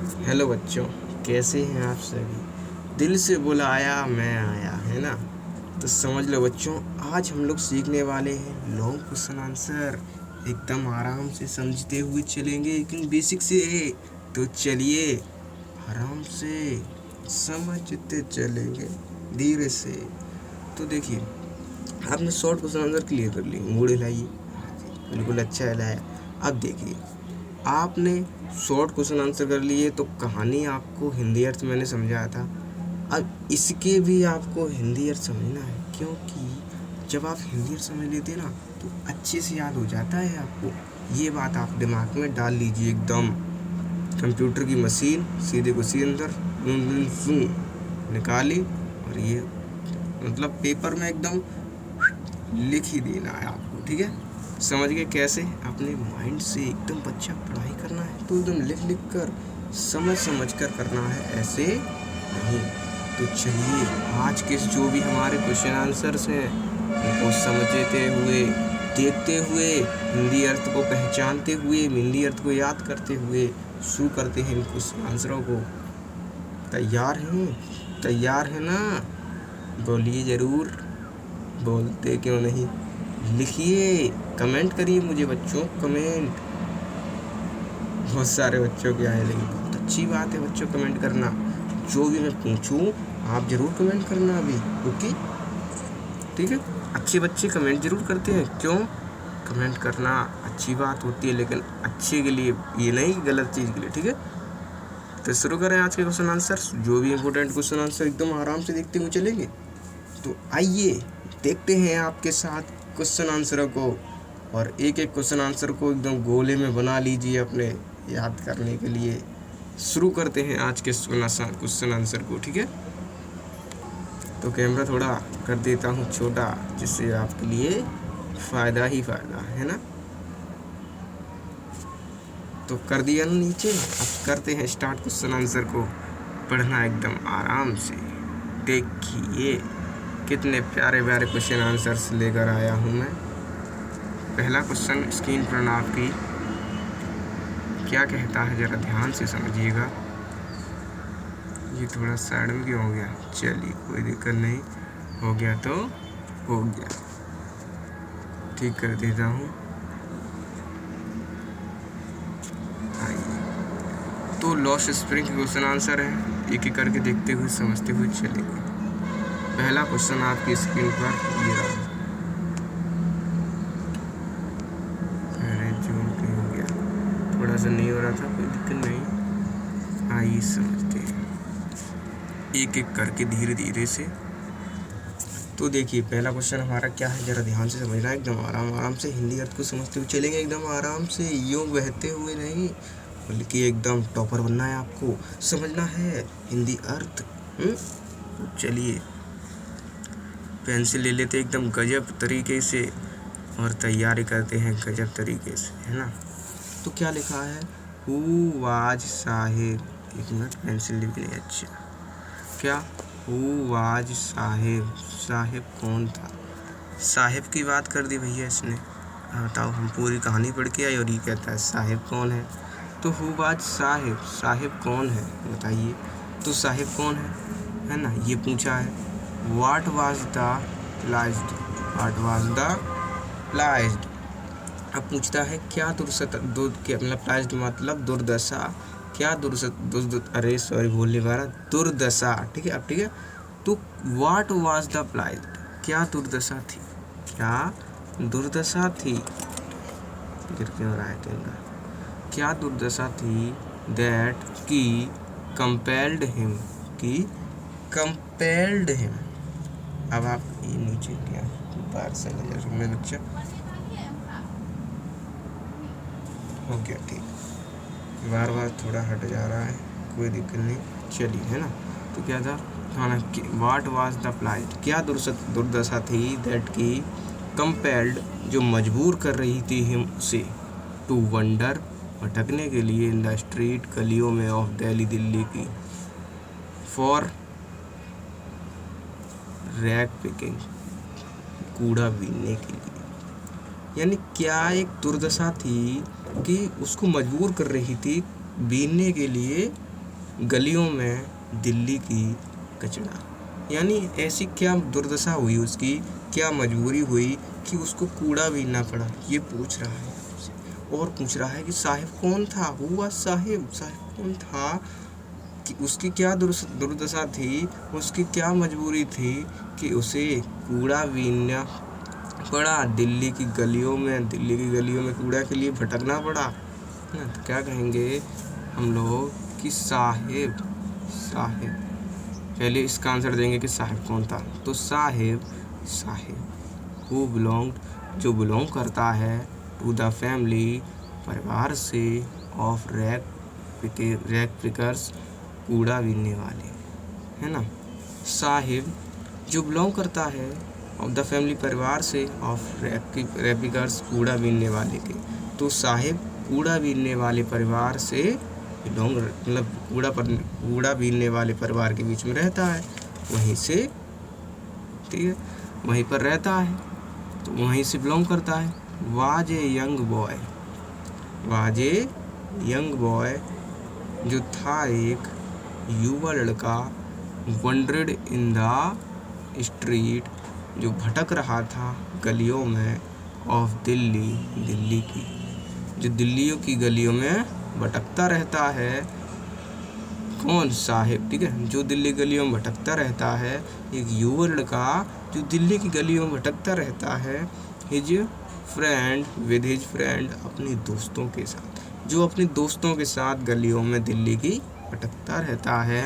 Hello बच्चों, कैसे हैं आप सभी। दिल से बुलाया मैं आया, है ना। तो समझ लो बच्चों, आज हम लोग सीखने वाले हैं लॉन्ग क्वेश्चन आंसर। एकदम आराम से समझते हुए चलेंगे, लेकिन बेसिक से। तो चलिए आराम से समझते चलेंगे, धीरे से। तो देखिए, आपने शॉर्ट क्वेश्चन आंसर क्लियर कर ली, मूड हिलाइए। बिल्कुल अच्छा हिलाया। अब देखिए, आपने शॉर्ट क्वेश्चन आंसर कर लिए, तो कहानी आपको हिंदी अर्थ मैंने समझाया था। अब इसके भी आपको हिंदी अर्थ समझना है, क्योंकि जब आप हिंदी अर्थ समझ लेते हैं ना, तो अच्छे से याद हो जाता है आपको। ये बात आप दिमाग में डाल लीजिए एकदम। कंप्यूटर की मशीन सीधे घुसी अंदर, निकाली, और ये मतलब पेपर में एकदम लिख ही देना है आपको, ठीक है। समझ गए कैसे? अपने माइंड से एकदम बच्चा पढ़ाई करना है तो एकदम लिख लिख कर, समझ समझ कर करना है, ऐसे नहीं। तो चलिए, आज के जो भी हमारे क्वेश्चन आंसर्स हैं उनको समझते हुए, देखते हुए, हिंदी अर्थ को पहचानते हुए, हिंदी अर्थ को याद करते हुए शुरू करते हैं इन क्वेश्चन आंसरों को। तैयार हैं? तैयार है ना? बोलिए ज़रूर, बोलते क्यों नहीं। लिखिए, कमेंट करिए मुझे बच्चों, कमेंट। बहुत सारे बच्चों के आए, लेकिन बहुत अच्छी बात है बच्चों कमेंट करना। जो भी मैं पूछूं आप ज़रूर कमेंट करना अभी, ओके? ठीक है। अच्छे बच्चे कमेंट ज़रूर करते हैं, क्यों? कमेंट करना अच्छी बात होती है, लेकिन अच्छे के लिए, ये नहीं कि गलत चीज़ के लिए, ठीक है। तो शुरू करें आज के क्वेश्चन आंसर। जो भी इम्पोर्टेंट क्वेश्चन आंसर एकदम आराम से देखते हुए चलेंगे। तो आइए देखते हैं आपके साथ क्वेश्चन आंसरों को, और एक एक क्वेश्चन आंसर को एकदम गोले में बना लीजिए अपने याद करने के लिए। शुरू करते हैं आज के क्वेश्चन आंसर को, ठीक है। तो कैमरा थोड़ा कर देता हूँ छोटा, जिससे आपके लिए फ़ायदा ही फ़ायदा है ना। तो कर दिया ना नीचे। अब करते हैं स्टार्ट क्वेश्चन आंसर को पढ़ना एकदम आराम से। देखिए कितने प्यारे प्यारे क्वेश्चन आंसर्स लेकर आया हूँ मैं। पहला क्वेश्चन स्क्रीन पर आपकी क्या कहता है, ज़रा ध्यान से समझिएगा। ये थोड़ा साइड में क्यों हो गया? चलिए कोई दिक्कत नहीं, हो गया तो हो गया, ठीक कर देता हूँ। तो लॉस्ट स्प्रिंग क्वेश्चन आंसर है, एक एक करके देखते हुए समझते हुए चलेंगे। पहला क्वेश्चन आपकी स्क्रीन पर ये रहा। अरे जूम क्यों हो गया? थोड़ा सा नहीं हो रहा था, कोई दिक्कत नहीं। आइए समझते हैं एक एक करके, धीरे धीरे से। तो देखिए पहला क्वेश्चन हमारा क्या है, ज़रा ध्यान से समझना, एकदम आराम आराम से हिंदी अर्थ को समझते हुए चलेंगे, एकदम आराम से, यूँ बहते हुए नहीं, बल्कि एकदम टॉपर बनना है आपको, समझना है हिंदी अर्थ। चलिए पेंसिल ले लेते एकदम गजब तरीके से, और तैयारी करते हैं गजब तरीके से, है ना। तो क्या लिखा है? Who was Sahib. एक मिनट, पेंसिल लिख ले। अच्छा, क्या? Who was Sahib. साहिब कौन था? साहिब की बात कर दी भैया इसने। बताओ, हम पूरी कहानी पढ़ के आए और ये कहता है साहिब कौन है। तो हु वाज साहिब, साहिब कौन है बताइए। तो साहिब कौन है ना, ये पूछा है। What was the plight, what was the plight. अब पूछता है क्या मतलब प्लाइज्ड मतलब दुर्दशा, क्या अरे सॉरी भूल नहीं पा रहा, दुर्दशा, ठीक है। अब ठीक है, तो वाट वाज द प्लाइज्ड, क्या दुर्दशा थी, क्या दुर्दशा थी। गिर क्यों रहा है कैमरा? क्या दुर्दशा थी दैट की कंपेल्ड हिम, की कंपेल्ड हिम। अब आप ये नीचे क्या बार से नजर में बच्चा हो गया, ठीक, बार बार थोड़ा हट जा रहा है, कोई दिक्कत नहीं, चलिए, है ना। तो क्या था खाना, वाट वाज द प्लाइट, क्या दुर्दशा थी दैट की कंपेल्ड, जो मजबूर कर रही थी हिम उसे, टू वंडर, भटकने के लिए, इन द स्ट्रीट, गलियों में, ऑफ दिल्ली, दिल्ली की, फॉर रैग पिकिंग, कूड़ा बीनने के लिए। यानी क्या एक दुर्दशा थी कि उसको मजबूर कर रही थी बीनने के लिए गलियों में दिल्ली की कचड़ा। यानी ऐसी क्या दुर्दशा हुई उसकी, क्या मजबूरी हुई कि उसको कूड़ा बीनना पड़ा, ये पूछ रहा है आपसे। और पूछ रहा है कि साहिब कौन था, हुआ साहिब कौन था, कि उसकी क्या दुर्दशा थी, उसकी क्या मजबूरी थी कि उसे कूड़ा बीनना पड़ा, दिल्ली की गलियों में कूड़ा के लिए भटकना पड़ा ना। तो क्या कहेंगे हम लोग कि साहिब पहले इसका आंसर देंगे कि साहिब कौन था। तो साहिब हु बिलोंग्ड जो बिलोंग करता है टू द फैमिली परिवार से ऑफ रैग पिकर्स कूड़ा बीनने वाले, है ना। साहिब जो बिलोंग करता है ऑफ द फैमिली परिवार से ऑफ रैग पिकर्स कूड़ा बीनने वाले के। तो साहिब कूड़ा बीनने वाले परिवार से बिलोंग, मतलब कूड़ा बीनने वाले परिवार के बीच में रहता है, वहीं से, ठीक है, वहीं पर रहता है, तो वहीं से बिलोंग करता है। वाज ए यंग बॉय जो था एक युवा लड़का, वंडर्ड इन द स्ट्रीट जो भटक रहा था गलियों में, ऑफ दिल्ली की, जो दिल्लियों की गलियों में भटकता रहता है। कौन, साहिब, ठीक है, जो दिल्ली गलियों में भटकता रहता है, एक युवा लड़का जो दिल्ली की गलियों में भटकता रहता है, विद हिज फ्रेंड अपने दोस्तों के साथ, जो अपने दोस्तों के साथ गलियों में दिल्ली की भटकता रहता है।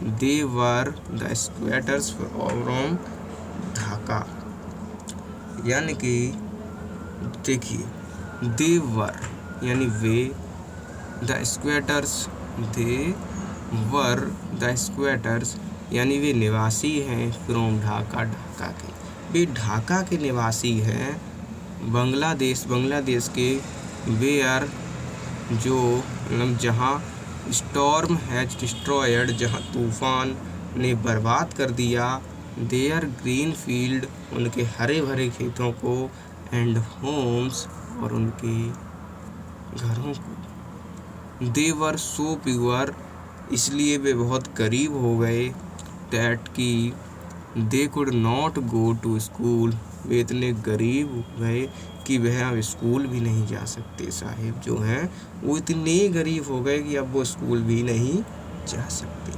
दे वर द स्क्वैटर्स फ्रॉम ढाका, यानी कि देखिए, दे वर यानी वे, द स्क्वैटर्स यानी वे निवासी हैं, फ्रॉम ढाका के, वे ढाका के निवासी हैं, बांग्लादेश के, वेयर जो मतलब जहाँ स्टॉर्म हैज डिस्ट्रॉयड जहाँ तूफान ने बर्बाद कर दिया, देयर ग्रीन फील्ड उनके हरे भरे खेतों को, एंड होम्स और उनके घरों को। दे वर सो प्योर इसलिए वे बहुत गरीब हो गए, दैट की they could not go to school वे इतने गरीब हो गए कि वह अब स्कूल भी नहीं जा सकते। साहिब जो हैं वो इतने गरीब हो गए कि अब वो स्कूल भी नहीं जा सकते।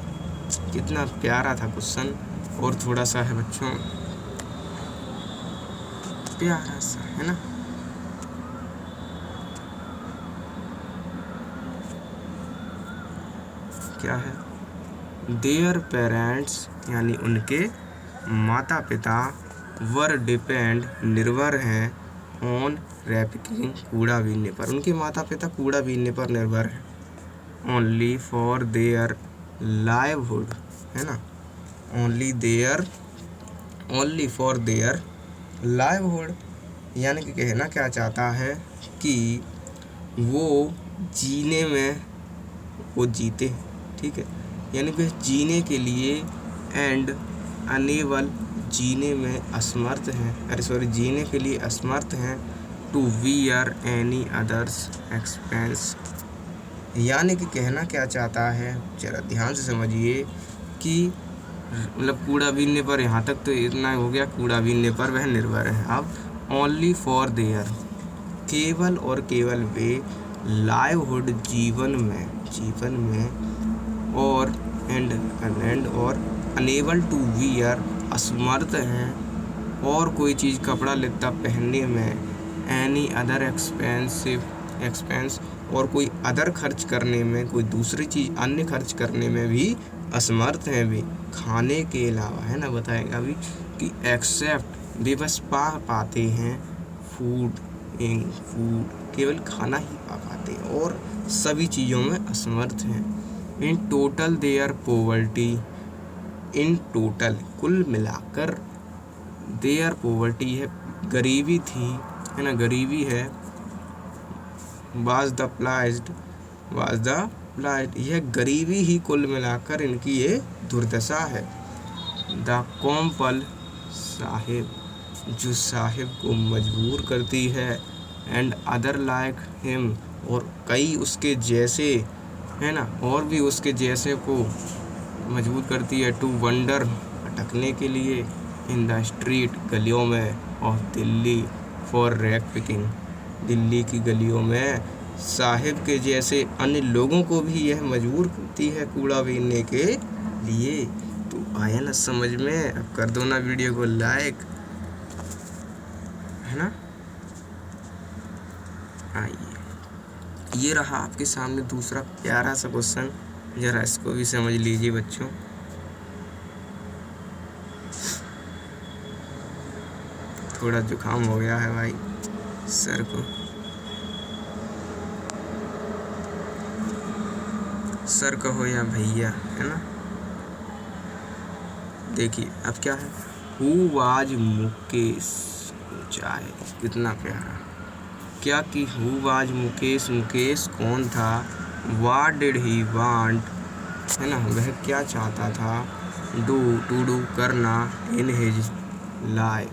कितना प्यारा था क्वेश्चन, और थोड़ा सा है बच्चों प्यारा सा, है ना। क्या है, देयर पेरेंट्स यानी उनके माता पिता, वर डिपेंड निर्भर हैं, ऑन रैपिकिंग कूड़ा बीनने पर, उनके माता पिता कूड़ा बीनने पर निर्भर हैं, ओनली फॉर देयर लाइवहुड, है ना, ओनली फॉर देयर लाइवहुड, यानी कि कहना क्या चाहता है कि वो जीने में वो जीते, ठीक है, यानी कि जीने के लिए, एंड अनेबल जीने में असमर्थ हैं, जीने के लिए असमर्थ हैं, to wear any others expense, यानी कि कहना क्या चाहता है, जरा ध्यान से समझिए कि मतलब कूड़ा बीनने पर, यहाँ तक तो इतना हो गया, कूड़ा बीनने पर वह निर्भर है। अब ओनली फॉर देयर केवल और केवल वे, लाइवहुड जीवन में, और एंड और अनेबल टू वियर असमर्थ हैं, और कोई चीज़ कपड़ा लत्ता पहनने में, एनी अदर एक्सपेंस और कोई अदर खर्च करने में, कोई दूसरी चीज़ अन्य खर्च करने में भी असमर्थ हैं वे, खाने के अलावा, है ना, बताएगा अभी कि एक्सेप्ट वे बस पाते हैं, फूड केवल खाना ही पा पाते हैं, और सभी चीज़ों में असमर्थ हैं। In total there poverty, in total कुल मिलाकर, देयर पॉवर्टी है गरीबी थी, है ना, गरीबी है, वाज द प्लाइड यह गरीबी ही कुल मिलाकर इनकी ये दुर्दशा है। द कॉम्पल साहिब जो साहिब को मजबूर करती है, एंड अदर लाइक हिम और कई उसके जैसे, है ना, और भी उसके जैसे को मजबूर करती है। टू वंडर, भटकने के लिए। इन द स्ट्रीट, गलियों में। Of Delhi, for rag picking, Delhi की गलियों में। साहिब के जैसे अन्य लोगों को भी यह मजबूर करती है कूड़ा बीनने के लिए। तो आया ना समझ में? अब कर दो ना वीडियो को लाइक, है ना। आइए, ये रहा आपके सामने दूसरा प्यारा सा क्वेश्चन, जरा इसको भी समझ लीजिए बच्चों। थोड़ा जुकाम हो गया है भाई सर को, सर कहो या भैया, है ना। देखिए अब क्या है, हु वाज मुकेश, चाहे कितना प्यारा। क्या कि हु वाज मुकेश, मुकेश कौन था। व्हाट डिड ही वांट, है ना, वह क्या चाहता था। टू डू, करना। इन हिज लाइफ,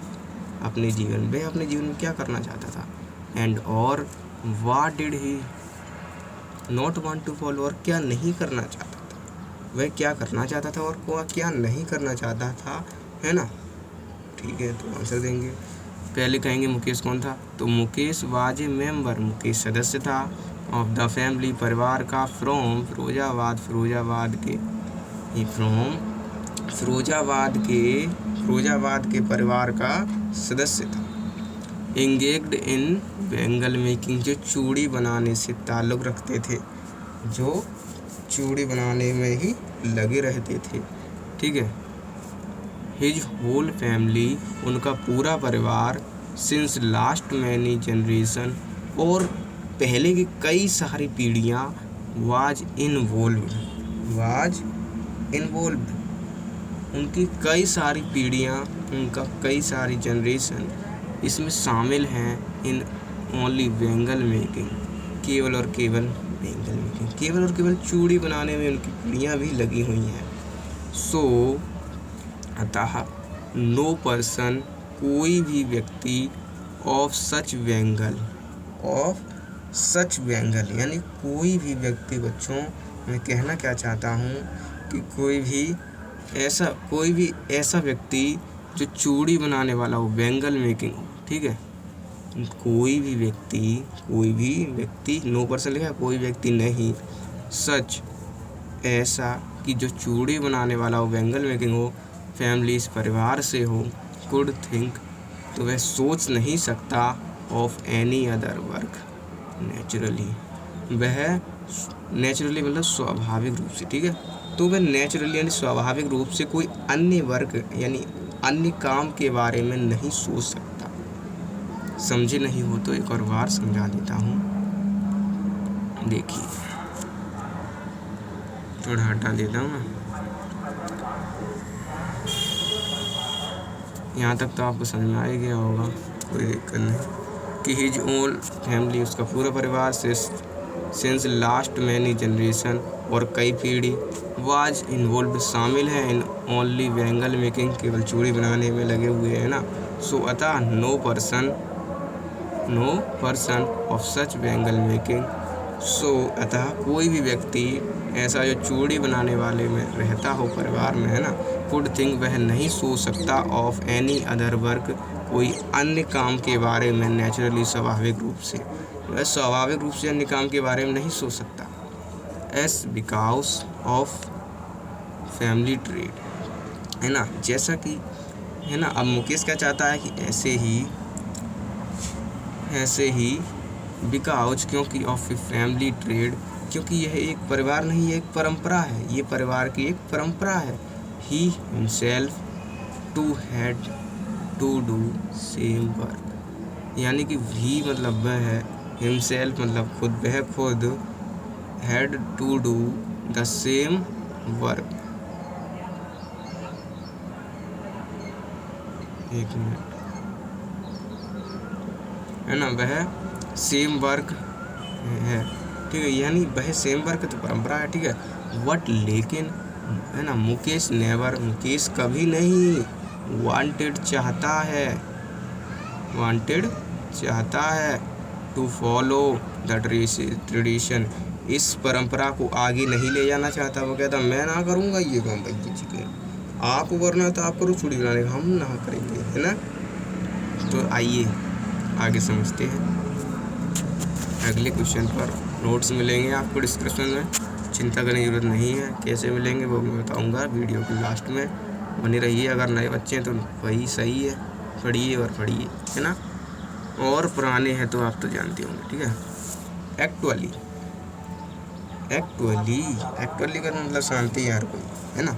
अपने जीवन, वह अपने जीवन में क्या करना चाहता था। एंड और, what did he not want to follow, और क्या नहीं करना चाहता था। वह क्या करना चाहता था और क्या नहीं करना चाहता था, है ना। ठीक है, तो आंसर देंगे। पहले कहेंगे मुकेश कौन था, तो Mukesh was a member, Mukesh सदस्य था। ऑफ द फैमिली, परिवार का। फ्रॉम, फिरोजाबाद, फिरोजाबाद के, फ्रॉम फिरोजाबाद के परिवार का सदस्य था। एंगेज्ड इन बैंगल मेकिंग, जो चूड़ी बनाने से ताल्लुक़ रखते थे, जो चूड़ी बनाने में ही लगे रहते थे। ठीक है। हिज होल फैमिली, उनका पूरा परिवार। सिंस लास्ट मैनी जनरेशन, और पहले की कई सारी पीढ़ियाँ। वाज इन्वॉल्व्ड, उनकी कई सारी पीढ़ियाँ, उनका कई सारी जनरेशन इसमें शामिल हैं। इन ओनली बैंगल मेकिंग, केवल और केवल बैंगल मेकिंग, केवल और केवल चूड़ी बनाने में उनकी पीढ़ियाँ भी लगी हुई हैं। सो अतः नो पर्सन, कोई भी व्यक्ति। ऑफ सच बैंगल, यानी कोई भी व्यक्ति। बच्चों मैं कहना क्या चाहता हूँ कि कोई भी ऐसा व्यक्ति जो चूड़ी बनाने वाला हो, बैंगल मेकिंग हो। ठीक है, कोई भी व्यक्ति, नो पर्सन लिखा है, कोई व्यक्ति नहीं। सच, ऐसा कि जो चूड़ी बनाने वाला हो, बैंगल मेकिंग हो, फैमिली, इस परिवार से हो। कुड थिंक, तो वह सोच नहीं सकता। Of any other work, naturally, वह नेचुरली मतलब स्वाभाविक रूप से। ठीक है, तो वह नेचुरली यानी स्वाभाविक रूप से कोई अन्य वर्क यानी अन्य काम के बारे में नहीं सोच सकता। समझे नहीं हो तो एक और बार समझा देता हूँ। देखिए, थोड़ा हटा देता हूँ ना, यहाँ तक तो आपको समझ में आ ही गया होगा, कोई दिक्कत नहीं। कि हिज ओन फैमिली, उसका पूरा परिवार से सिंस लास्ट मैनी जनरेशन, और कई पीढ़ी। वाज इन्वॉल्व, शामिल है। इन ओनली बैंगल मेकिंग, केवल चूड़ी बनाने में लगे हुए हैं ना। सो अतः no person of such bangle making, so अतः कोई भी व्यक्ति ऐसा जो चूड़ी बनाने वाले में रहता हो परिवार में, है ना। कुड थिंक, वह नहीं सोच सकता। ऑफ एनी अदर वर्क, कोई अन्य काम के बारे में। नेचुरली, स्वाभाविक रूप से, वह स्वाभाविक रूप से अन्य काम के बारे में नहीं सोच सकता। S because of family trade, है ना, जैसा कि, है ना। अब मुकेश क्या चाहता है कि ऐसे ही बिकॉज, क्योंकि ऑफ फैमिली ट्रेड, क्योंकि यह एक परिवार नहीं, एक परंपरा है। ये परिवार की एक परंपरा है। He himself to had to do same work, यानी कि ही मतलब वह है, हिमसेल्फ मतलब खुद, वह खुद, had to do the same work. एक मिनट, है ना, वह सेम वर्क है। ठीक है, यानी वह सेम वर्क तो परंपरा है। ठीक है, वट, लेकिन, है ना, मुकेश नेवर, मुकेश कभी नहीं। वांटेड, चाहता है। टू फॉलो द ट्रेडिशन, इस परंपरा को आगे नहीं ले जाना चाहता। वो कहता मैं ना करूँगा ये काम भाई जी के, आपको करना तो आप करो, छुट्टी बनाने हम ना करेंगे, है ना। तो आइए आगे समझते हैं। अगले क्वेश्चन पर नोट्स मिलेंगे आपको डिस्क्रिप्शन में, चिंता करने की ज़रूरत नहीं है। कैसे मिलेंगे वो मैं बताऊंगा वीडियो के लास्ट में, बने रहिए। अगर नए बच्चे हैं तो वही सही है, पढ़िए और पढ़िए, है ना। और पुराने हैं तो आप तो जानते होंगे, ठीक है। एक्चुअली का मतलब शांति यार कोई, है ना।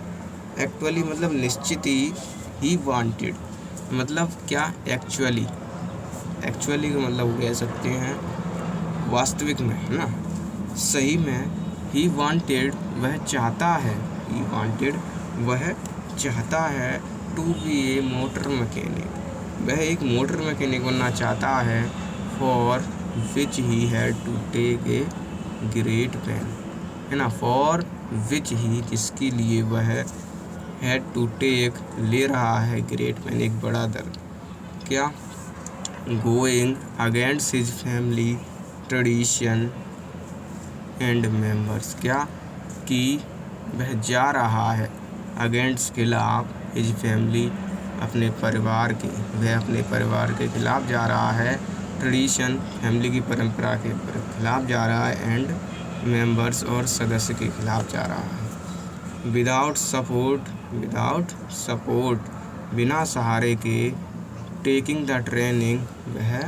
एक्चुअली मतलब निश्चित ही वांटेड मतलब क्या, एक्चुअली का मतलब कह सकते हैं वास्तविक में, है ना, सही में। ही वांटेड वह चाहता है, ही वांटेड वह चाहता है to be a motor mechanic, वह एक मोटर मैकेनिक बनना चाहता है। For which he had to take a great pain, है ना। फॉर विच ही जिसके लिए वह हैड टू टेक ले रहा है ग्रेट पेन एक बड़ा दर्द, क्या, going against his family tradition and members, क्या कि वह जा रहा है अगेंस्ट खिलाफ, हिज फैमिली अपने परिवार के, वह अपने परिवार के खिलाफ जा रहा है, ट्रेडिशन फैमिली की परंपरा के खिलाफ जा रहा है, एंड मेंबर्स और सदस्य के खिलाफ जा रहा है। विदाउट सपोर्ट बिना सहारे के, टेकिंग द ट्रेनिंग वह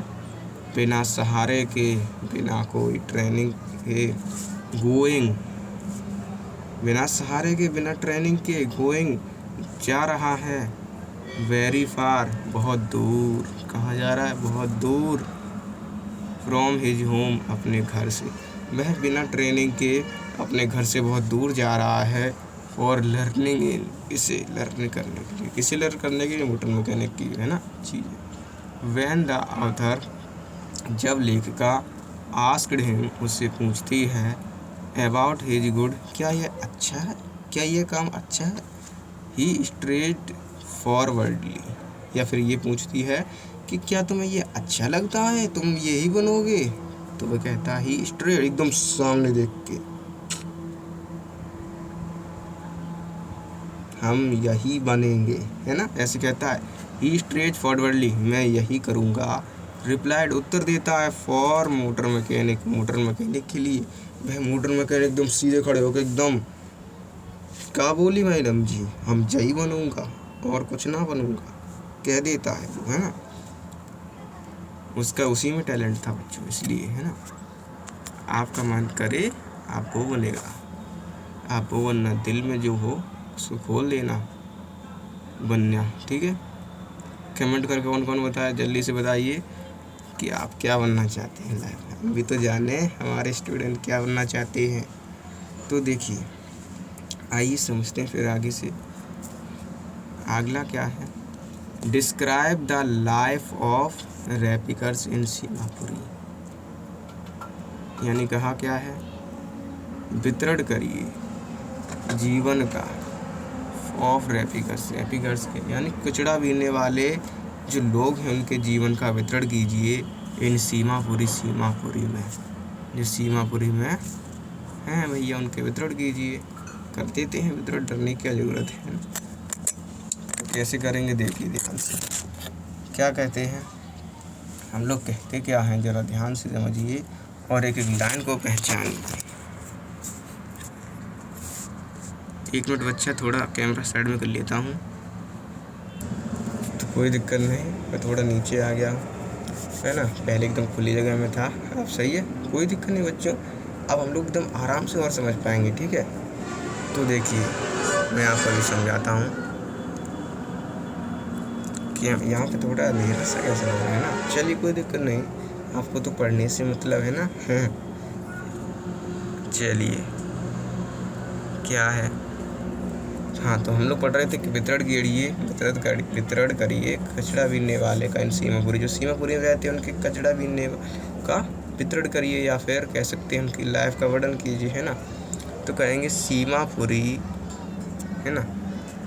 बिना सहारे के, बिना कोई ट्रेनिंग के, गोइंग बिना सहारे के, बिना ट्रेनिंग के, गोइंग जा रहा है, वेरी फार बहुत दूर, कहाँ जा रहा है, बहुत दूर, फ्रॉम हिज होम अपने घर से, वह बिना ट्रेनिंग के अपने घर से बहुत दूर जा रहा है। और लर्निंग इन, इसे लर्न करने के लिए, किसे लर्न करने के लिए, मोटर मैकेनिक की, है ना चीज़। व्हेन द ऑथर जब लेखिका आस्क्ड हिम उससे पूछती है, अबाउट हिज गुड क्या यह अच्छा है, क्या यह काम अच्छा है, ही स्ट्रेट फॉरवर्डली, या फिर ये पूछती है कि क्या तुम्हें ये अच्छा लगता है, तुम यही बनोगे, तो वह कहता ही स्ट्रेट एकदम सामने देख के, हम यही बनेंगे, है ना, ऐसे कहता है। ही स्ट्रेट फॉरवर्डली मैं यही करूँगा, रिप्लाइड उत्तर देता है, फॉर मोटर मैकेनिक के लिए, वह मोटर मैकेनिक एकदम सीधे खड़े होकर एकदम क्या बोली मैडम जी, हम यही बनूँगा और कुछ ना बनूँगा, कह देता है वो, है ना। उसका उसी में टैलेंट था बच्चों, इसलिए, है ना। आपका मन करे आप वो बनेगा, आप वो बनना, दिल में जो हो उसको खोल देना, बनना, ठीक है। कमेंट करके कौन कौन बताया, जल्दी से बताइए कि आप क्या बनना चाहते हैं लाइफ में। हम भी तो जाने हमारे स्टूडेंट क्या बनना चाहते हैं। तो देखिए आइए समझते हैं फिर आगे से। अगला क्या है, डिस्क्राइब द लाइफ ऑफ रैपिकर्स इन सीमापुरी, यानी कहा क्या है, वितरण करिए जीवन का, ऑफ रैपिकर्स के यानी कचड़ा बीनने वाले जो लोग हैं उनके जीवन का वितरण कीजिए, इन सीमापुरी में, जो सीमापुरी में हैं भैया उनके वितरण कीजिए। कर देते हैं वितरण, डरने की क्या ज़रूरत है। तो कैसे करेंगे देखिए ध्यान से, क्या कहते हैं हम लोग, कहते क्या हैं ज़रा ध्यान से समझिए और एक एक लाइन को पहचानिए। एक मिनट बच्चा, थोड़ा कैमरा साइड में कर लेता हूँ, तो कोई दिक्कत नहीं, मैं थोड़ा नीचे आ गया, है ना, पहले एकदम खुली जगह में था, अब सही है, कोई दिक्कत नहीं बच्चों। अब हम लोग एकदम आराम से और समझ पाएंगे, ठीक है। तो देखिए मैं आपको अभी समझाता हूँ कि यहाँ पे थोड़ा अंधेरा सा कैसे लग रहा है ना, चलिए कोई दिक्कत नहीं, आपको तो पढ़ने से मतलब है ना। चलिए क्या है, हाँ, तो हम लोग पढ़ रहे थे कि वितरण करिए कचरा बीनने वाले का इन सीमापुरी, जो सीमापुरी में रहते हैं उनके कचरा बीनने का वितरण करिए, या फिर कह सकते हैं उनकी लाइफ का वर्णन कीजिए, है ना। तो कहेंगे सीमापुरी, है ना,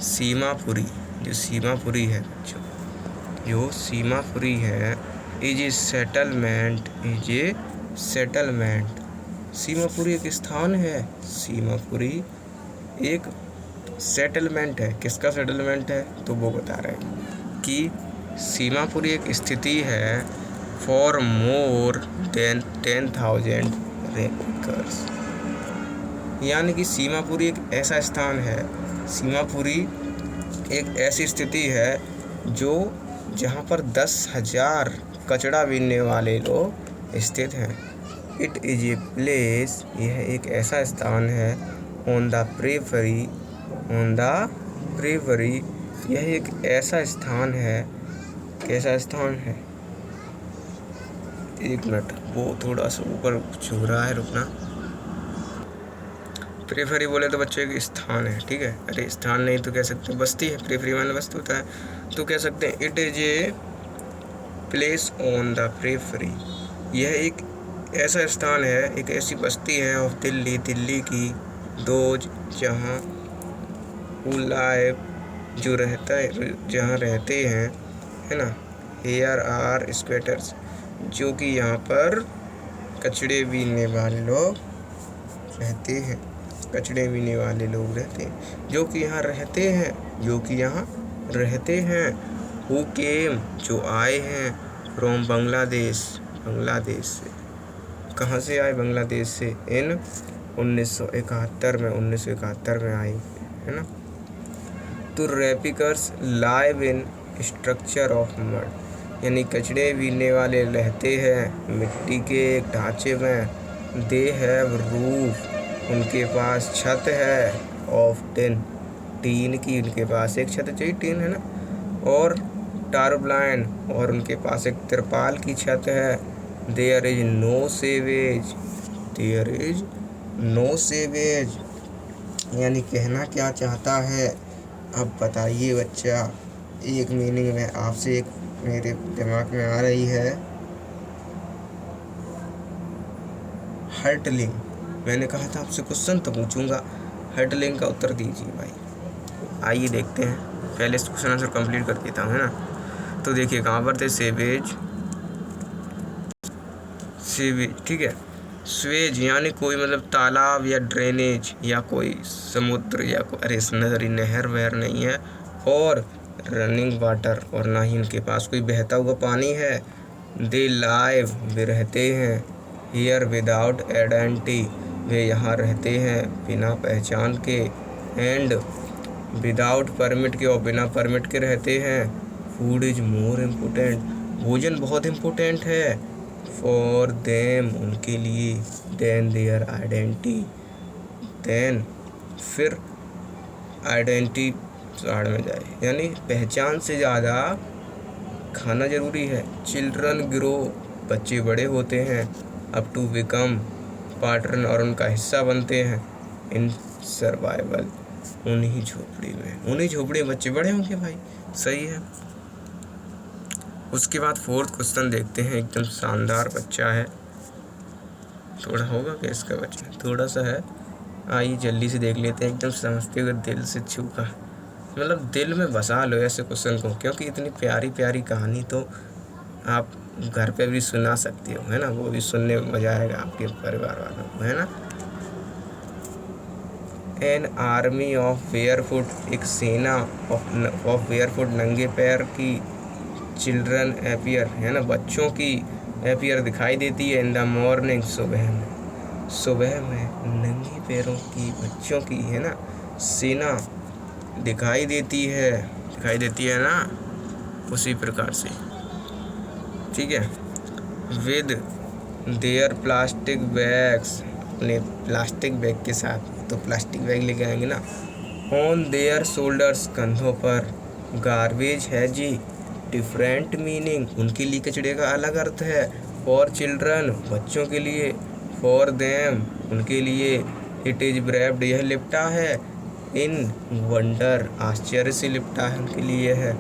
सीमापुरी, जो सीमापुरी है बच्चों, जो सीमापुरी है, इज ए सेटलमेंट सीमापुरी एक स्थान है, सीमापुरी एक सेटलमेंट है। किसका सेटलमेंट है? तो वो बता रहे हैं कि सीमापुरी एक स्थिति है फॉर मोर देन 10,000 रेपिकर्स। यानी कि सीमापुरी एक ऐसा स्थान है, सीमापुरी एक ऐसी स्थिति है जो जहाँ पर 10,000 कचड़ा बीनने वाले लोग स्थित हैं। इट इज ए प्लेस, यह एक ऐसा स्थान है on the प्रेफरी, on the periphery, यह एक ऐसा स्थान है। कैसा स्थान है? एक मिनट, वो थोड़ा सा ऊपर छू रहा है, रुकना। प्रेफरी बोले तो बच्चे एक स्थान है, ठीक है। अरे स्थान नहीं तो कह सकते बस्ती है, प्रेफरी माने बस्ती होता है, तो कह सकते हैं it is a place on the periphery. यह एक ऐसा स्थान है, एक ऐसी बस्ती है ऑफ दिल्ली, दिल्ली की, दोज जहाँ लाइव जो रहता है, जहाँ रहते हैं, है ना। हेयर आर स्क्वेटर्स, जो कि यहाँ पर कचड़े बीनने वाले लोग रहते हैं, कचड़े बीनने वाले लोग रहते हैं, जो कि यहाँ रहते हैं, जो कि यहाँ रहते हैं। हु केम, जो आए हैं, फ्रॉम बांग्लादेश, बांग्लादेश से। कहाँ से आए? बांग्लादेश से। इन 1971 में, 1971 में आई, है ना। तो ragpickers live in structure of mud, यानी कचड़े बीनने वाले रहते हैं मिट्टी के एक ढांचे में। दे हैव रूफ, उनके पास छत है, ऑफ टिन, टीन की, उनके पास एक छत चाहिए, टीन, है ना। और टारब्लाइन, और उनके पास एक तिरपाल की छत है। There is no sewage, there is no sewage, यानी कहना क्या चाहता है? अब बताइए बच्चा, एक मीनिंग में आपसे एक मेरे दिमाग में आ रही है, हर्टलिंग। मैंने कहा था आपसे क्वेश्चन तो पूछूंगा, हर्टलिंग का उत्तर दीजिए भाई। आइए देखते हैं, पहले इस क्वेश्चन आंसर कंप्लीट कर देता हूँ, है ना। तो देखिए कहाँ पर थे, सेवेज, सीवेज, ठीक है। स्वेज यानी कोई मतलब तालाब या ड्रेनेज या कोई समुद्र या कोई, अरे नहर, नहर वहर नहीं है। और रनिंग वाटर, और ना ही उनके पास कोई बहता हुआ पानी है। दे लाइव, वे रहते हैं। हियर विदाउट आइडेंटिटी, वे यहाँ रहते हैं बिना पहचान के। एंड विदाउट परमिट के, और बिना परमिट के रहते हैं। फूड इज मोर इम्पोर्टेंट, भोजन बहुत इम्पोर्टेंट है। फॉर देम, उनके लिए। देन देयर आइडेंटिटी, देन फिर आइडेंटिटी साड़ में जाए, यानी पहचान से ज़्यादा खाना ज़रूरी है। चिल्ड्रन ग्रो, बच्चे बड़े होते हैं। अप टू बिकम पार्टनर, और उनका हिस्सा बनते हैं। इन सर्वाइवल, उन्हीं झोपड़ी में, उन्हीं झोपड़ी में बच्चे बड़े होंगे भाई, सही है। उसके बाद फोर्थ क्वेश्चन देखते हैं, एकदम शानदार बच्चा है, थोड़ा होगा क्या इसका बच्चा, थोड़ा सा है। आइए जल्दी से देख लेते हैं, एकदम समझते हुए दिल से छूका, मतलब दिल में बसा लो ऐसे क्वेश्चन को, क्योंकि इतनी प्यारी प्यारी कहानी तो आप घर पे भी सुना सकते हो, है ना। वो भी सुनने में मजा आएगा आपके परिवार वालों को, है ना। एन आर्मी ऑफ बेयरफुट, एक सेना ऑफ बेयरफुट, नंगे पैर की। चिल्ड्रन एपियर, है ना, बच्चों की एपियर दिखाई देती है। इन द मॉर्निंग, सुबह में, सुबह में नंगे पैरों की बच्चों की, है ना, सेना दिखाई देती है, दिखाई देती है ना, उसी प्रकार से, ठीक है। विद देयर प्लास्टिक बैग्स, अपने प्लास्टिक बैग के साथ, तो प्लास्टिक बैग लेके आएंगे ना। ऑन देयर शोल्डर्स, कंधों पर। गार्बेज है जी, डिफरेंट मीनिंग, उनके लिए कचड़े का अलग अर्थ है। फॉर चिल्ड्रन, बच्चों के लिए। फॉर देम, उनके लिए। इट इज ब्रेव्ड, यह लिपटा है। इन वंडर, आश्चर्य से लिपटा है, उनके लिए है।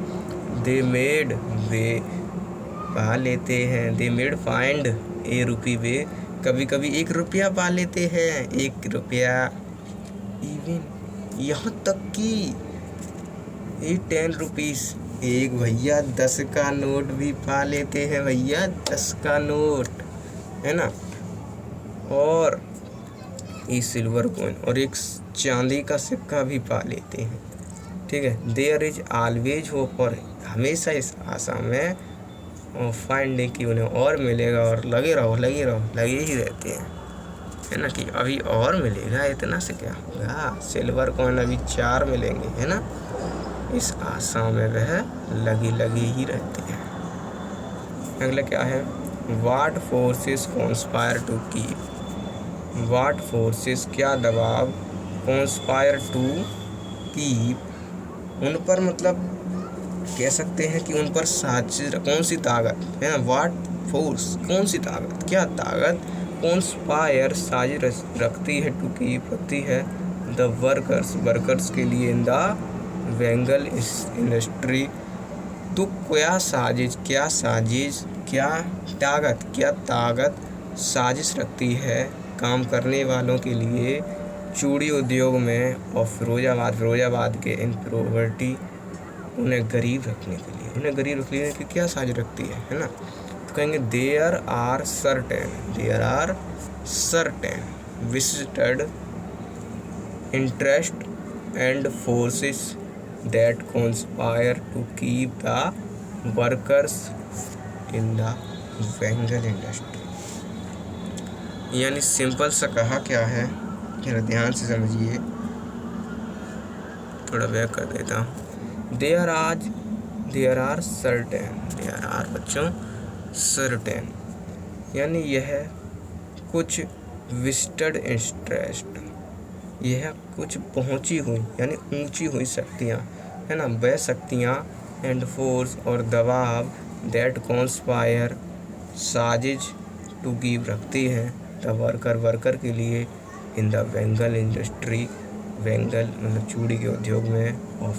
दे मेड, वे पा लेते हैं। दे मेड फाइंड ए रुपी, वे कभी कभी 1 रुपया पा लेते हैं, 1 रुपया। इवन, यहाँ तक कि 10 रुपीज़, एक भैया 10 का नोट भी पा लेते हैं भैया, 10 का नोट, है ना। और ई सिल्वर कॉइन, और एक चांदी का सिक्का भी पा लेते हैं। ठीक है, देयर इज ऑलवेज होप, और हमेशा इस आशा में और फाइंड कि उन्हें और मिलेगा, और लगे रहो लगे ही रहते हैं, है ना, कि अभी और मिलेगा, इतना से क्या होगा, सिल्वर कॉइन अभी 4 मिलेंगे, है ना। इस आशा में वह लगे ही रहते हैं। अगला क्या है, what forces conspire to keep, what forces क्या दबाव, कॉन्स्पायर टू कीप उन पर, मतलब कह सकते हैं कि उन पर साजिश, कौन सी ताकत है ना, वाट फोर्स कौन सी ताकत, क्या ताकत, कॉन्स्पायर साजिश रखती है, टू कीप रखती है, द वर्कर्स के लिए, इन द वेंगल इंडस्ट्री, तो क्या साजिश क्या ताकत साजिश रखती है काम करने वालों के लिए चूड़ी उद्योग में, और फिरोजाबाद के इन प्रॉपर्टी उन्हें गरीब रखने के लिए क्या साजिश रखती है ना। तो कहेंगे there are certain vested interest and forces that conspire to keep the workers in the bangle industry. यानी सिंपल सा कहा क्या है, जरा ध्यान से समझिए, थोड़ा बैक कर देता हूँ। देयर आर सर्टेन, यानी यह कुछ विजिटेड इंटरेस्ट, यह कुछ पहुँची हुई यानी ऊंची हुई शक्तियाँ, है ना, वह शक्तियाँ, एंड फोर्स और दबाव, दैट कॉन्स्पायर साजिश टू गिव रखती है, द वर्कर के लिए, इन द वेंगल इंडस्ट्री, वेंगल मतलब चूड़ी के उद्योग में, और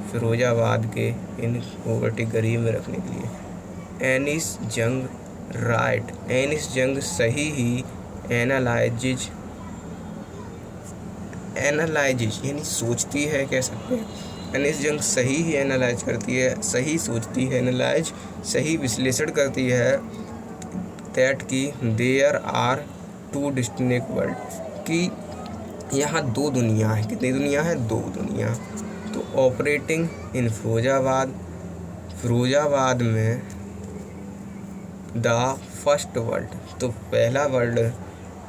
फिरोजाबाद के इन पॉवर्टी गरीब में रखने के लिए। एनिस जंग सही ही एनालाइजिज यानी सोचती है, कह सकते हैं। एनिस जंग सही ही एनालाइज करती है, सही सोचती है, एनालाइज सही विश्लेषण करती है, दैट की देयर आर 2 डिस्टिंक्ट वर्ल्ड, कि यहाँ 2 दुनिया है। कितनी दुनिया है? 2 दुनिया। तो ऑपरेटिंग इन फिरोजाबाद में द फर्स्ट वर्ल्ड, तो पहला वर्ल्ड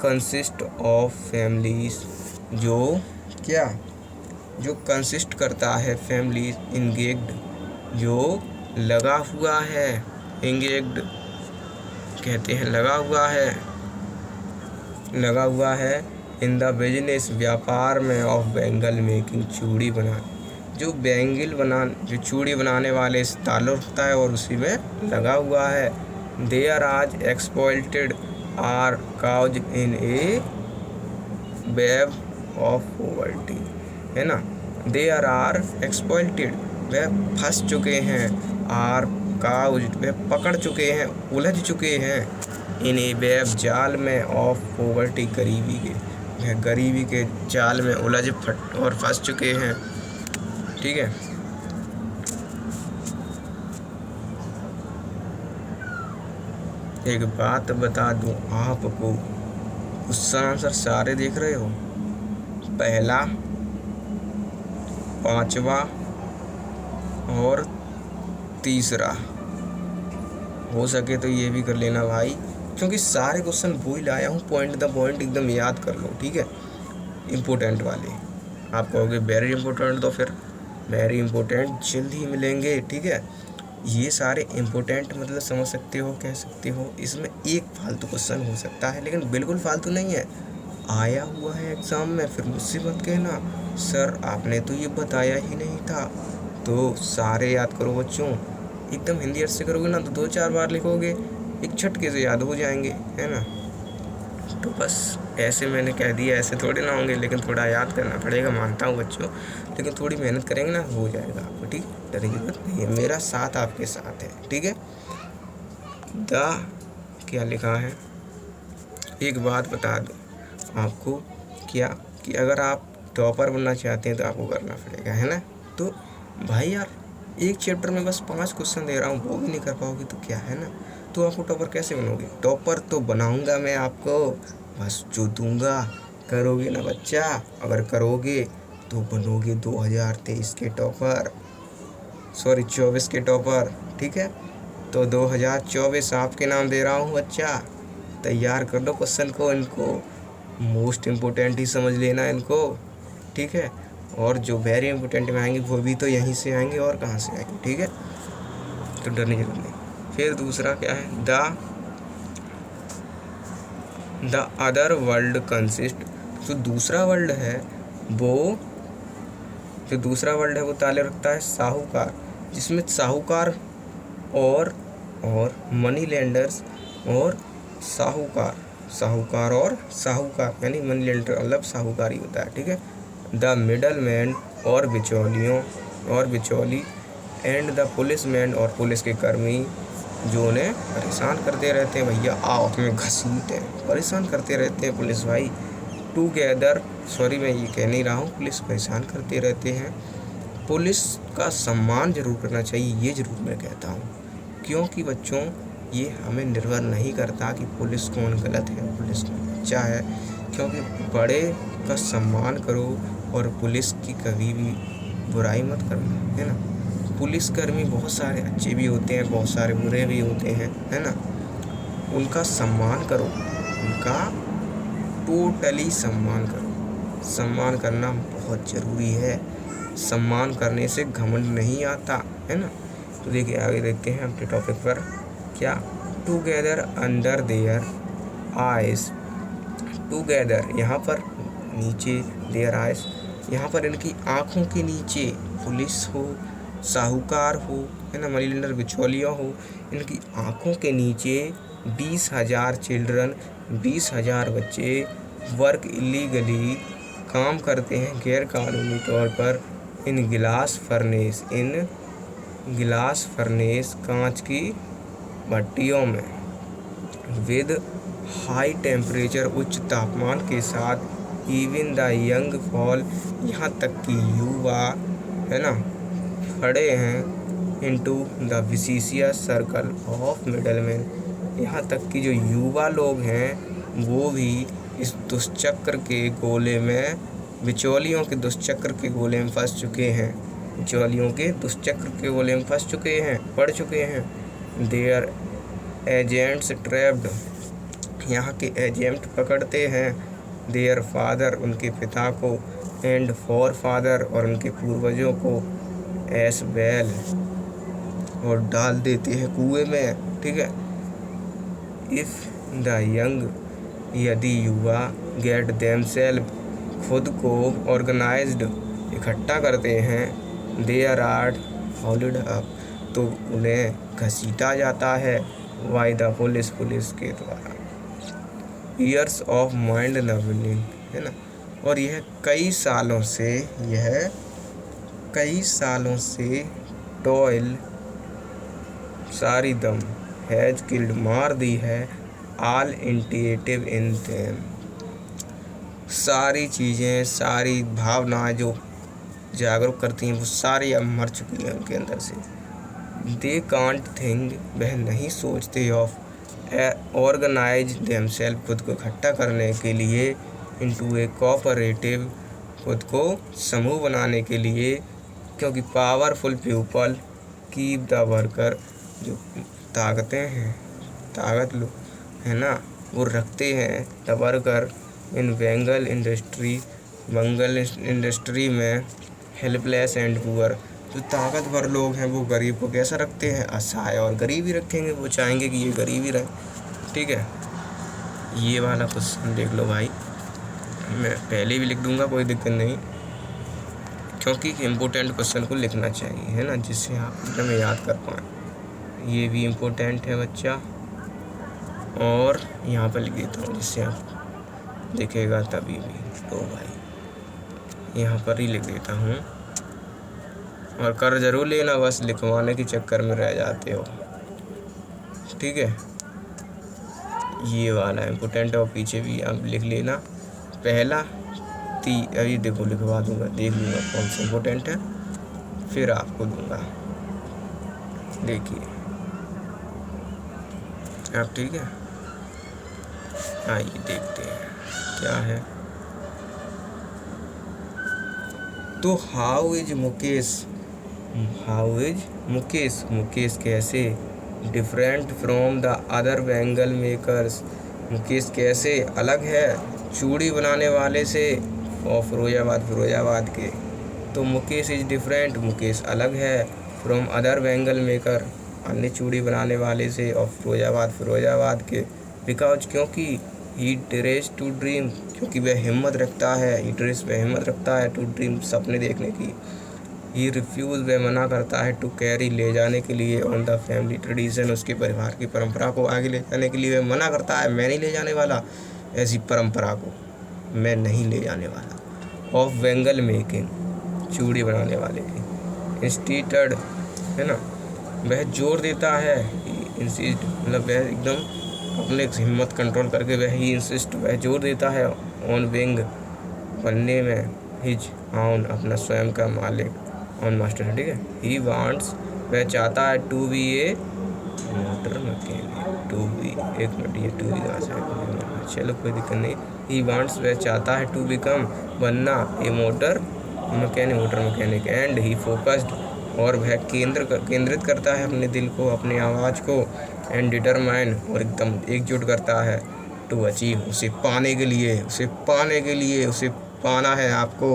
कंसिस्ट ऑफ फैमिलीज, जो कंसिस्ट करता है फैमिलीज, इंगेज्ड जो लगा हुआ है, इंगेज्ड कहते हैं लगा हुआ है इन द बिजनेस व्यापार में, ऑफ बैंगल मेकिंग चूड़ी जो चूड़ी बनाने वाले इस ताल्लुक रखता है और उसी में लगा हुआ है। दे आर आज exploited are caught in a web of poverty, है ना। दे आर एक्सप्लॉइटेड, वह फंस चुके हैं, आर काउज वह पकड़ चुके हैं, उलझ चुके हैं, इन ए वेब जाल में, ऑफ पॉवर्टी गरीबी के जाल में उलझ फट और फंस चुके हैं। ठीक है, एक बात बता दूं आपको, क्वेश्चन आंसर सारे देख रहे हो, पहला, 5वां और तीसरा, हो सके तो ये भी कर लेना भाई, क्योंकि सारे क्वेश्चन वो ही लाया हूँ, पॉइंट द पॉइंट एकदम याद कर लो। ठीक है, इम्पोर्टेंट वाले, आप कहोगे वेरी इम्पोर्टेंट, तो फिर वेरी इम्पोर्टेंट जल्द ही मिलेंगे। ठीक है, ये सारे इम्पोर्टेंट मतलब समझ सकते हो, कह सकते हो। इसमें एक फालतू क्वेश्चन हो सकता है, लेकिन बिल्कुल फालतू नहीं है, आया हुआ है एग्ज़ाम में। फिर मुझसे मत कहना सर आपने तो ये बताया ही नहीं था। तो सारे याद करो बच्चों, एकदम हिंदी अर्थ से करोगे ना तो 2-4 बार लिखोगे, एक झटके से याद हो जाएंगे, है ना। तो बस ऐसे मैंने कह दिया, ऐसे थोड़े ना होंगे, लेकिन थोड़ा याद करना पड़ेगा, मानता हूँ बच्चों, लेकिन थोड़ी मेहनत करेंगे ना हो जाएगा आपको। ठीक, डरने की जरूरत नहीं है, मेरा साथ आपके साथ है। ठीक है, क्या लिखा है, एक बात बता दूँ आपको, क्या कि अगर आप टॉपर बनना चाहते हैं तो आपको करना पड़ेगा, है ना। तो भाई यार, एक चैप्टर में बस 5 क्वेश्चन दे रहा हूँ, वो भी नहीं कर पाओगे तो क्या, है ना। तो आपको टॉपर कैसे बनोगे? टॉपर तो बनाऊंगा मैं आपको, बस जो दूंगा करोगे ना बच्चा, अगर करोगे तो बनोगे 2023 के टॉपर, सॉरी 24 के टॉपर। ठीक है, तो 2024 आपके नाम दे रहा हूँ बच्चा, तैयार कर लो क्वेश्चन को, इनको मोस्ट इम्पोर्टेंट ही समझ लेना इनको। ठीक है, और जो वेरी इम्पोर्टेंट में आएंगे वो भी तो यहीं से आएंगे, और कहाँ से आएंगे। ठीक है, तो डरने की जरूरत नहीं। फिर दूसरा क्या है, द अदर वर्ल्ड कंसिस्ट, जो दूसरा वर्ल्ड है वो ताल्लुक रखता है साहूकार, जिसमें साहूकार और मनी लेंडर्स और साहूकार यानी मनी लेंडर मतलब साहूकार ही होता है। ठीक है, द मिडल मैन और बिचौली एंड द पुलिस मैन, और पुलिस के कर्मी जो उन्हें परेशान करते रहते हैं, भैया आओ तुम्हें घसीटे, परेशान करते रहते हैं पुलिस भाई। टूगेदर, सॉरी मैं ये कह नहीं रहा हूँ, पुलिस परेशान करते रहते हैं। पुलिस का सम्मान जरूर करना चाहिए, ये जरूर मैं कहता हूँ, क्योंकि बच्चों ये हमें निर्भर नहीं करता कि पुलिस कौन गलत है, पुलिस कौन अच्छा है, क्योंकि बड़े का सम्मान करो और पुलिस की कभी भी बुराई मत करना, है ना। पुलिसकर्मी बहुत सारे अच्छे भी होते हैं, बहुत सारे बुरे भी होते हैं, है ना। उनका सम्मान करो, उनका टोटली सम्मान करो। सम्मान करना बहुत ज़रूरी है, सम्मान करने से घमंड नहीं आता, है ना। तो देखिए आगे देखते हैं अपने टॉपिक पर, क्या together under their eyes, together यहाँ पर नीचे, देयर आइज यहाँ पर इनकी आँखों के नीचे, पुलिस हो, साहूकार हो, है ना, मनी लेंडर बिचौलिया हो, इनकी आँखों के नीचे 20,000 चिल्ड्रन, 20,000 बच्चे वर्क इलीगली काम करते हैं गैर कानूनी तौर पर इन गिलास फर्नेस कांच की भट्टियों में, विद हाई टेम्परेचर उच्च तापमान के साथ, इवन द यंग फॉल यहाँ तक कि युवा, है ना, खड़े हैं into the vicious circle of middleman, यहाँ तक कि जो युवा लोग हैं वो भी इस दुष्चक्र के गोले में, बिचौलियों के दुष्चक्र के गोले में फंस चुके हैं, बिचौलियों के दुष्चक्र के गोले में फंस चुके हैं, पड़ चुके हैं। देयर एजेंट्स ट्रैप्ड, यहाँ के एजेंट पकड़ते हैं, देयर फादर उनके पिता को, एंड फॉर फादर और उनके पूर्वजों को, एस वेल और डाल देते हैं कुएं में। ठीक है, इफ़ द यंग यदि युवा गेट देमसेल्फ खुद को ऑर्गेनाइज्ड इकट्ठा करते हैं, देयर आर हॉलिड अप तो उन्हें घसीटा जाता है, बाय द पुलिस के द्वारा, ईयर्स ऑफ माइंड नर्वनिंग, है ना। और यह कई सालों से टॉयल सारी दम हैज किल्ड मार दी है, ऑल इंटिएटिव इन देम सारी चीज़ें, सारी भावनाएं जो जागरूक करती हैं वो सारी अब मर चुकी हैं उनके अंदर से। दे कांट थिंक वह नहीं सोचते ऑफ ऑर्गेनाइज देमसेल्फ खुद को इकट्ठा करने के लिए, इनटू ए कोऑपरेटिव खुद को समूह बनाने के लिए, क्योंकि powerful people keep the worker जो ताकत लोग है ना वो रखते हैं the worker in Bengal industry में हेल्पलेस एंड पुअर, जो ताकतवर लोग हैं वो गरीब को कैसा रखते हैं, असहाय, और गरीब ही रखेंगे, वो चाहेंगे कि ये गरीब ही रहे। ठीक है, ये वाला क्वेश्चन देख लो भाई, मैं पहले भी लिख दूंगा, कोई दिक्कत नहीं, क्योंकि इम्पोर्टेंट क्वेश्चन को लिखना चाहिए, है ना, जिससे आप एकदम याद कर पाएँ। ये भी इम्पोर्टेंट है बच्चा, और यहाँ पर लिख देता हूँ जिससे आप दिखेगा तभी भी। तो भाई यहाँ पर ही लिख देता हूँ, और कर जरूर लेना, बस लिखवाने के चक्कर में रह जाते हो। ठीक है, ये वाला इम्पोर्टेंट है, और पीछे भी आप लिख लेना। पहला अभी देखो लिखवा दूंगा, देख लूँगा कौन सा इम्पोर्टेंट है, फिर आपको दूंगा, देखिए आप। ठीक है, आइए देखते हैं क्या है। तो हाउ इज मुकेश, मुकेश कैसे different from the other bangle makers, Mukesh कैसे अलग है चूड़ी बनाने वाले से, और फिरोजाबाद के। तो मुकेश इज डिफरेंट, मुकेश अलग है, फ्रॉम अदर बैंगल मेकर, अन्य चूड़ी बनाने वाले से, और फिरोजाबाद के। बिकॉज क्योंकि ही डेयर्स टू ड्रीम, क्योंकि वह हिम्मत रखता है, ही डेयर्स वह हिम्मत रखता है, टू ड्रीम सपने देखने की। ही रिफ्यूज़ वह मना करता है, टू कैरी ले जाने के लिए, ऑन द फैमिली ट्रेडिशन उसके परिवार की परंपरा को आगे ले जाने के लिए वह मना करता है, मैं नहीं ले जाने वाला ऐसी परंपरा को, मैं नहीं ले जाने वाला। ऑफ बैंगल मेकिंग, चूड़ी बनाने वाले की। इंस्टीटेड है ना, वह जोर देता है, इंसिस्ट मतलब वह एकदम अपने हिम्मत कंट्रोल करके वह ही इंसिस्ट वह जोर देता है, ऑन विंग बनने में, हिज ऑन अपना स्वयं का मालिक, ऑन मास्टर है, ठीक है। ही वांट्स वह चाहता है, to be a motor mechanic, to be एक मिनट ये टू बी कहाँ से है, चलो कोई दिक्कत नहीं। ही वांट्स वह चाहता है, टू बिकम बनना, a motor mechanic and he focused और वह केंद्रित करता है अपने दिल को, अपने आवाज़ को, एंड डिटरमाइन और एकदम एकजुट करता है, टू अचीव उसे पाने के लिए उसे पाना है आपको।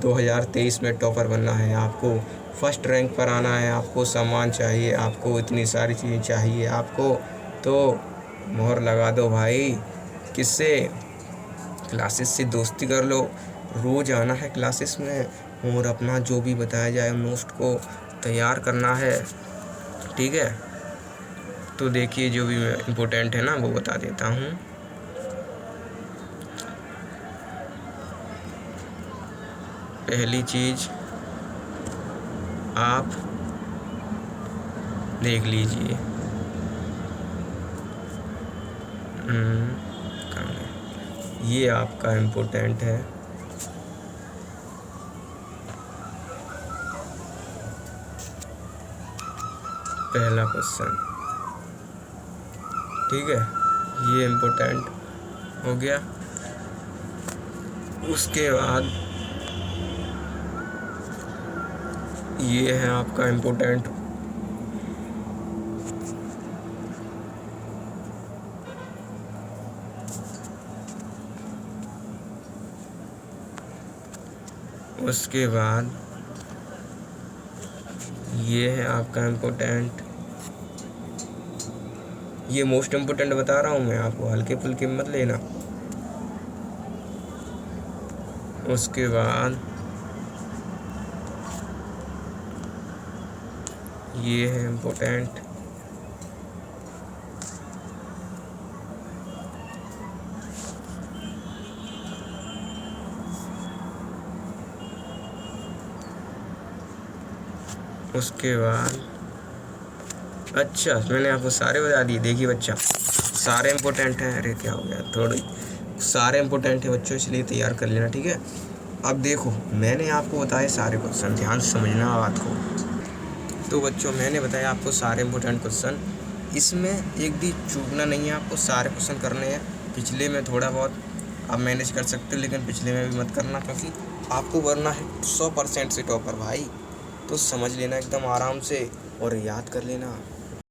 2023 में टॉपर बनना है आपको, फर्स्ट रैंक पर आना है आपको, सामान चाहिए आपको, इतनी सारी चीज़ें चाहिए आपको। तो मोहर लगा दो भाई, किससे, क्लासेस से दोस्ती कर लो, रोज़ आना है क्लासेस में और अपना जो भी बताया जाए नोट्स को तैयार करना है, ठीक है। तो देखिए जो भी इम्पोर्टेंट है ना वो बता देता हूँ। पहली चीज़ आप देख लीजिए, ये आपका इम्पोर्टेंट है। पहला क्वेश्चन, ठीक है, ये इम्पोर्टेंट हो गया। उसके बाद ये है आपका इम्पोर्टेंट, उसके बाद ये है आपका इम्पोर्टेंट, ये मोस्ट इम्पोर्टेंट बता रहा हूँ मैं आपको, हल्के फुल्के मत लेना। उसके बाद ये है इम्पोर्टेंट, उसके बाद अच्छा मैंने आपको सारे बता दिए। देखिए बच्चा सारे इम्पोर्टेंट हैं, अरे क्या हो गया, थोड़ी सारे इम्पोर्टेंट है बच्चों, इसलिए तैयार कर लेना, ठीक है। अब देखो मैंने आपको बताए सारे क्वेश्चन, ध्यान से समझना बात को। तो बच्चों मैंने बताया आपको सारे इम्पोर्टेंट क्वेश्चन, इसमें एक भी चूकना नहीं है, आपको सारे क्वेश्चन करने हैं। पिछले में थोड़ा बहुत आप मैनेज कर सकते हो, लेकिन पिछले में भी मत करना, क्योंकि आपको बनना है 100% से टॉपर भाई। तो समझ लेना एकदम आराम से और याद कर लेना।